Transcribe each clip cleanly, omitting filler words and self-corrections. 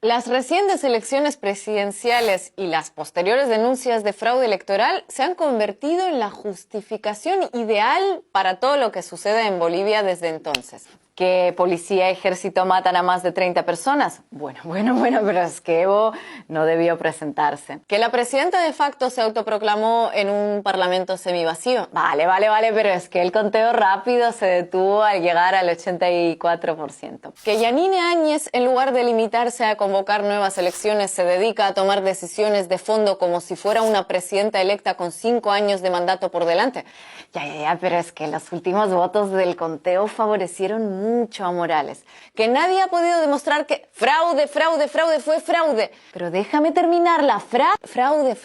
Las recientes elecciones presidenciales y las posteriores denuncias de fraude electoral se han convertido en la justificación ideal para todo lo que sucede en Bolivia desde entonces. ¿Que policía y ejército matan a más de 30 personas? Bueno, pero es que Evo no debió presentarse. ¿Que la presidenta de facto se autoproclamó en un parlamento semivacío? Vale, pero es que el conteo rápido se detuvo al llegar al 84%. ¿Que Yanine Áñez, en lugar de limitarse a convocar nuevas elecciones, se dedica a tomar decisiones de fondo como si fuera una presidenta electa con 5 años de mandato por delante? Ya, pero es que los últimos votos del conteo favorecieron mucho a Morales. Que nadie ha podido demostrar que fraude fue fraude. Pero déjame terminar la fraude.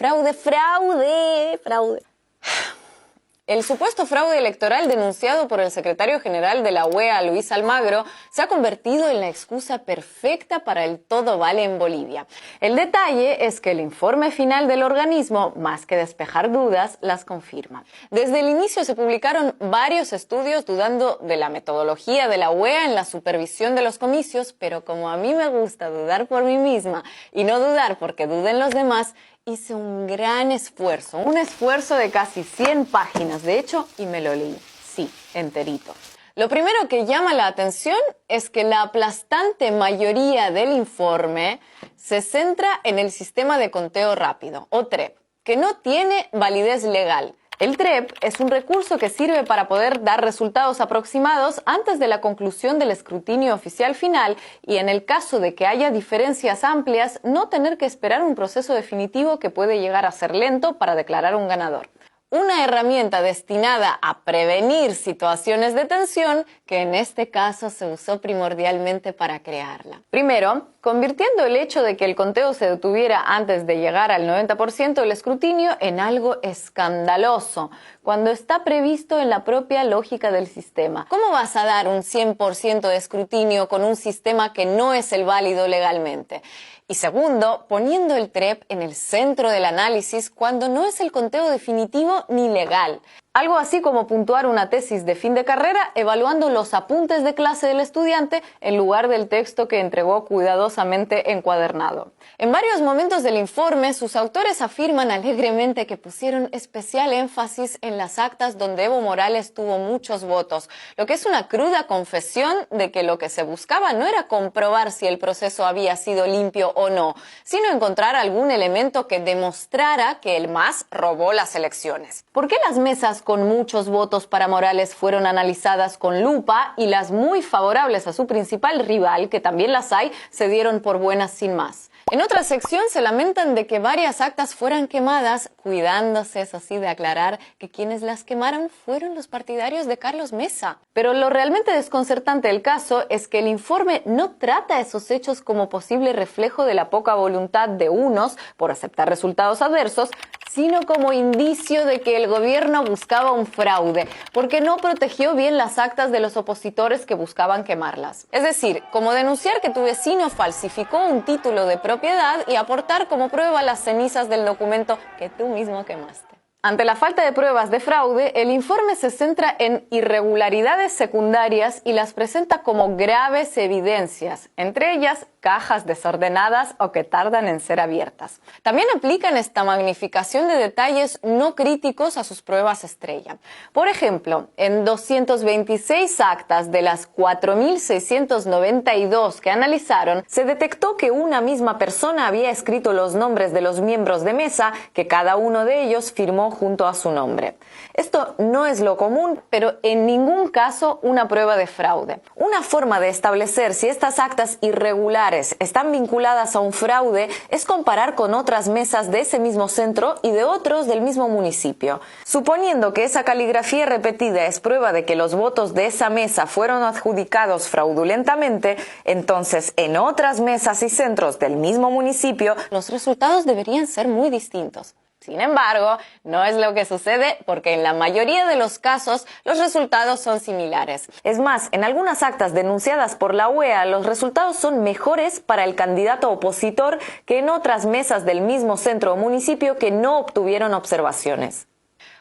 El supuesto fraude electoral denunciado por el secretario general de la OEA, Luis Almagro, se ha convertido en la excusa perfecta para el todo vale en Bolivia. El detalle es que el informe final del organismo, más que despejar dudas, las confirma. Desde el inicio se publicaron varios estudios dudando de la metodología de la OEA en la supervisión de los comicios, pero como a mí me gusta dudar por mí misma y no dudar porque duden los demás, hice un gran esfuerzo, un esfuerzo de casi 100 páginas, de hecho, y me lo leí, sí, enterito. Lo primero que llama la atención es que la aplastante mayoría del informe se centra en el sistema de conteo rápido, o TREP, que no tiene validez legal. El TREP es un recurso que sirve para poder dar resultados aproximados antes de la conclusión del escrutinio oficial final y, en el caso de que haya diferencias amplias, no tener que esperar un proceso definitivo que puede llegar a ser lento para declarar un ganador. Una herramienta destinada a prevenir situaciones de tensión que en este caso se usó primordialmente para crearla. Primero, convirtiendo el hecho de que el conteo se detuviera antes de llegar al 90% del escrutinio en algo escandaloso, cuando está previsto en la propia lógica del sistema. ¿Cómo vas a dar un 100% de escrutinio con un sistema que no es el válido legalmente? Y segundo, poniendo el TREP en el centro del análisis cuando no es el conteo definitivo ni legal. Algo así como puntuar una tesis de fin de carrera evaluando los apuntes de clase del estudiante en lugar del texto que entregó cuidadosamente encuadernado. En varios momentos del informe, sus autores afirman alegremente que pusieron especial énfasis en las actas donde Evo Morales tuvo muchos votos, lo que es una cruda confesión de que lo que se buscaba no era comprobar si el proceso había sido limpio o no, sino encontrar algún elemento que demostrara que el MAS robó las elecciones. ¿Por qué las mesas con muchos votos para Morales fueron analizadas con lupa y las muy favorables a su principal rival, que también las hay, se dieron por buenas sin más? En otra sección se lamentan de que varias actas fueran quemadas, cuidándose, eso sí, de aclarar que quienes las quemaron fueron los partidarios de Carlos Mesa. Pero lo realmente desconcertante del caso es que el informe no trata esos hechos como posible reflejo de la poca voluntad de unos por aceptar resultados adversos, sino como indicio de que el gobierno buscaba un fraude, porque no protegió bien las actas de los opositores que buscaban quemarlas. Es decir, como denunciar que tu vecino falsificó un título de propiedad y aportar como prueba las cenizas del documento que tú mismo quemaste. Ante la falta de pruebas de fraude, el informe se centra en irregularidades secundarias y las presenta como graves evidencias, entre ellas cajas desordenadas o que tardan en ser abiertas. También aplican esta magnificación de detalles no críticos a sus pruebas estrella. Por ejemplo, en 226 actas de las 4.692 que analizaron, se detectó que una misma persona había escrito los nombres de los miembros de mesa, que cada uno de ellos firmó junto a su nombre. Esto no es lo común, pero en ningún caso una prueba de fraude. Una forma de establecer si estas actas irregulares están vinculadas a un fraude es comparar con otras mesas de ese mismo centro y de otros del mismo municipio. Suponiendo que esa caligrafía repetida es prueba de que los votos de esa mesa fueron adjudicados fraudulentamente, entonces en otras mesas y centros del mismo municipio los resultados deberían ser muy distintos. Sin embargo, no es lo que sucede porque en la mayoría de los casos los resultados son similares. Es más, en algunas actas denunciadas por la OEA, los resultados son mejores para el candidato opositor que en otras mesas del mismo centro o municipio que no obtuvieron observaciones.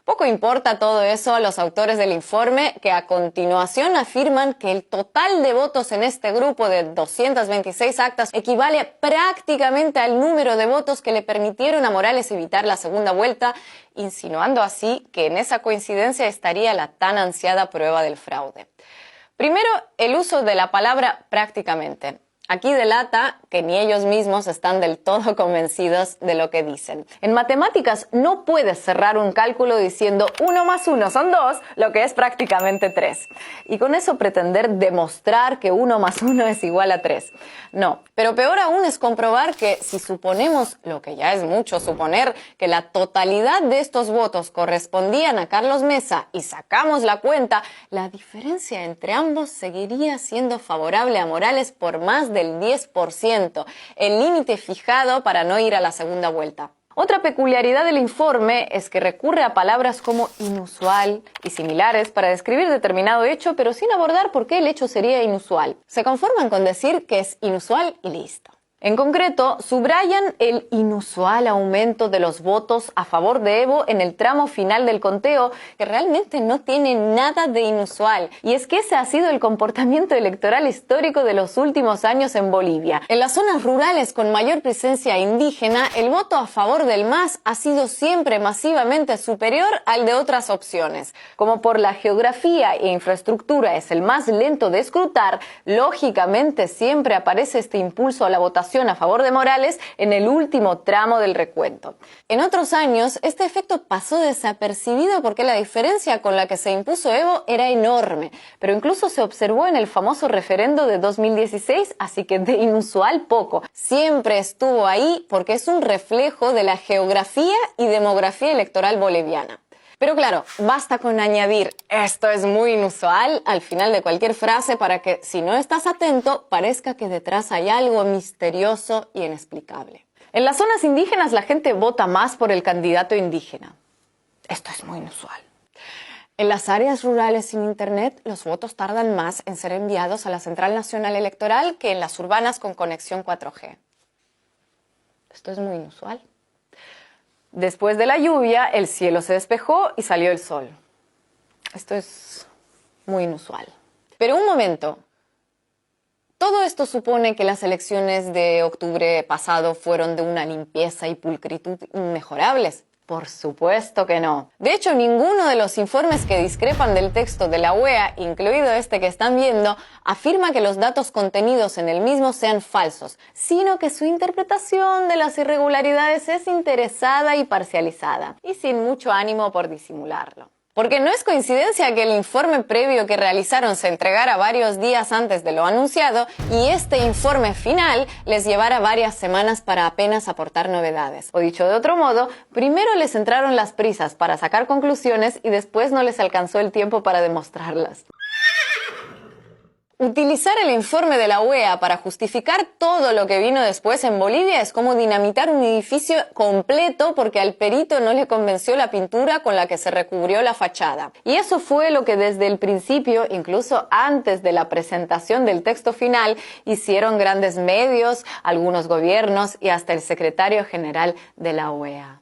Poco importa todo eso a los autores del informe, que a continuación afirman que el total de votos en este grupo de 226 actas equivale prácticamente al número de votos que le permitieron a Morales evitar la segunda vuelta, insinuando así que en esa coincidencia estaría la tan ansiada prueba del fraude. Primero, el uso de la palabra prácticamente. Aquí delata que ni ellos mismos están del todo convencidos de lo que dicen. En matemáticas no puedes cerrar un cálculo diciendo 1 más 1 son 2, lo que es prácticamente 3. Y con eso pretender demostrar que 1 más 1 es igual a 3. No, pero peor aún es comprobar que si suponemos, lo que ya es mucho suponer, que la totalidad de estos votos correspondían a Carlos Mesa y sacamos la cuenta, la diferencia entre ambos seguiría siendo favorable a Morales por más del 10%, el límite fijado para no ir a la segunda vuelta. Otra peculiaridad del informe es que recurre a palabras como inusual y similares para describir determinado hecho, pero sin abordar por qué el hecho sería inusual. Se conforman con decir que es inusual y listo. En concreto, subrayan el inusual aumento de los votos a favor de Evo en el tramo final del conteo, que realmente no tiene nada de inusual. Y es que ese ha sido el comportamiento electoral histórico de los últimos años en Bolivia. En las zonas rurales con mayor presencia indígena, el voto a favor del MAS ha sido siempre masivamente superior al de otras opciones. Como por la geografía e infraestructura es el más lento de escrutar, lógicamente siempre aparece este impulso a la votación a favor de Morales en el último tramo del recuento. En otros años, este efecto pasó desapercibido porque la diferencia con la que se impuso Evo era enorme, pero incluso se observó en el famoso referendo de 2016, así que de inusual poco. Siempre estuvo ahí porque es un reflejo de la geografía y demografía electoral boliviana. Pero claro, basta con añadir «esto es muy inusual» al final de cualquier frase para que, si no estás atento, parezca que detrás hay algo misterioso y inexplicable. En las zonas indígenas la gente vota más por el candidato indígena. Esto es muy inusual. En las áreas rurales sin internet, los votos tardan más en ser enviados a la Central Nacional Electoral que en las urbanas con conexión 4G. Esto es muy inusual. Después de la lluvia, el cielo se despejó y salió el sol. Esto es muy inusual. Pero un momento. ¿Todo esto supone que las elecciones de octubre pasado fueron de una limpieza y pulcritud inmejorables? Por supuesto que no. De hecho, ninguno de los informes que discrepan del texto de la OEA, incluido este que están viendo, afirma que los datos contenidos en el mismo sean falsos, sino que su interpretación de las irregularidades es interesada y parcializada, y sin mucho ánimo por disimularlo. Porque no es coincidencia que el informe previo que realizaron se entregara varios días antes de lo anunciado y este informe final les llevara varias semanas para apenas aportar novedades. O dicho de otro modo, primero les entraron las prisas para sacar conclusiones y después no les alcanzó el tiempo para demostrarlas. Utilizar el informe de la OEA para justificar todo lo que vino después en Bolivia es como dinamitar un edificio completo porque al perito no le convenció la pintura con la que se recubrió la fachada. Y eso fue lo que desde el principio, incluso antes de la presentación del texto final, hicieron grandes medios, algunos gobiernos y hasta el secretario general de la OEA.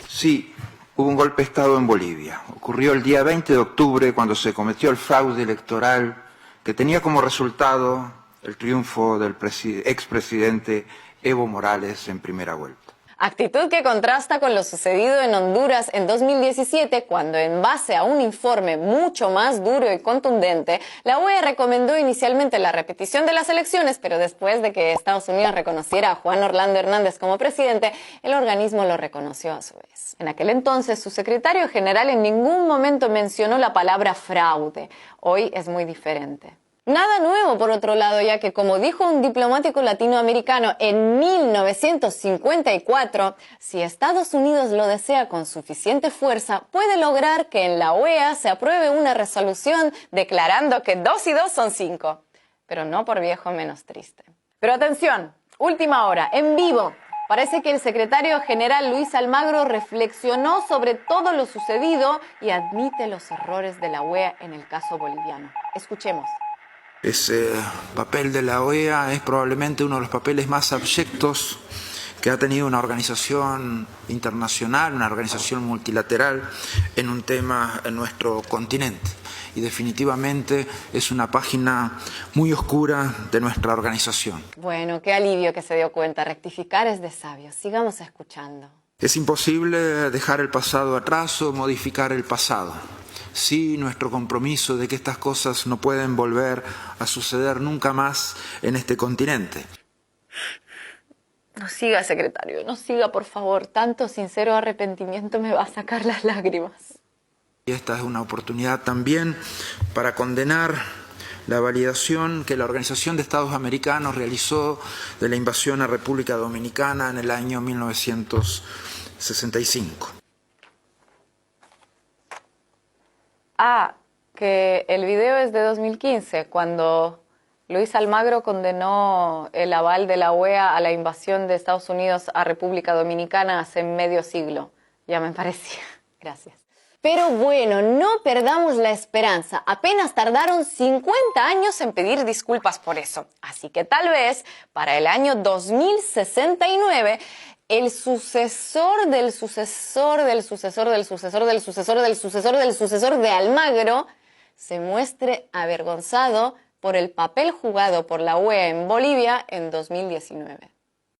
Sí, hubo un golpe de Estado en Bolivia. Ocurrió el día 20 de octubre cuando se cometió el fraude electoral que tenía como resultado el triunfo del expresidente Evo Morales en primera vuelta. Actitud que contrasta con lo sucedido en Honduras en 2017, cuando en base a un informe mucho más duro y contundente, la OEA recomendó inicialmente la repetición de las elecciones, pero después de que Estados Unidos reconociera a Juan Orlando Hernández como presidente, el organismo lo reconoció a su vez. En aquel entonces, su secretario general en ningún momento mencionó la palabra fraude. Hoy es muy diferente. Nada nuevo, por otro lado, ya que, como dijo un diplomático latinoamericano en 1954, si Estados Unidos lo desea con suficiente fuerza, puede lograr que en la OEA se apruebe una resolución declarando que 2 y 2 son 5. Pero no por viejo menos triste. Pero atención, última hora, en vivo. Parece que el secretario general Luis Almagro reflexionó sobre todo lo sucedido y admite los errores de la OEA en el caso boliviano. Escuchemos. Ese papel de la OEA es probablemente uno de los papeles más abyectos que ha tenido una organización internacional, una organización multilateral en un tema en nuestro continente. Y definitivamente es una página muy oscura de nuestra organización. Bueno, qué alivio que se dio cuenta. Rectificar es de sabios. Sigamos escuchando. Es imposible dejar el pasado atrás o modificar el pasado. Sí, nuestro compromiso de que estas cosas no pueden volver a suceder nunca más en este continente. No siga, secretario, no siga, por favor. Tanto sincero arrepentimiento me va a sacar las lágrimas. Y esta es una oportunidad también para condenar la validación que la Organización de Estados Americanos realizó de la invasión a República Dominicana en el año 1965. Ah, que el video es de 2015, cuando Luis Almagro condenó el aval de la OEA a la invasión de Estados Unidos a República Dominicana hace medio siglo. Ya me parecía. Gracias. Pero bueno, no perdamos la esperanza. Apenas tardaron 50 años en pedir disculpas por eso. Así que tal vez para el año 2069 el sucesor del sucesor del sucesor del sucesor del sucesor del sucesor del sucesor de Almagro se muestre avergonzado por el papel jugado por la OEA en Bolivia en 2019.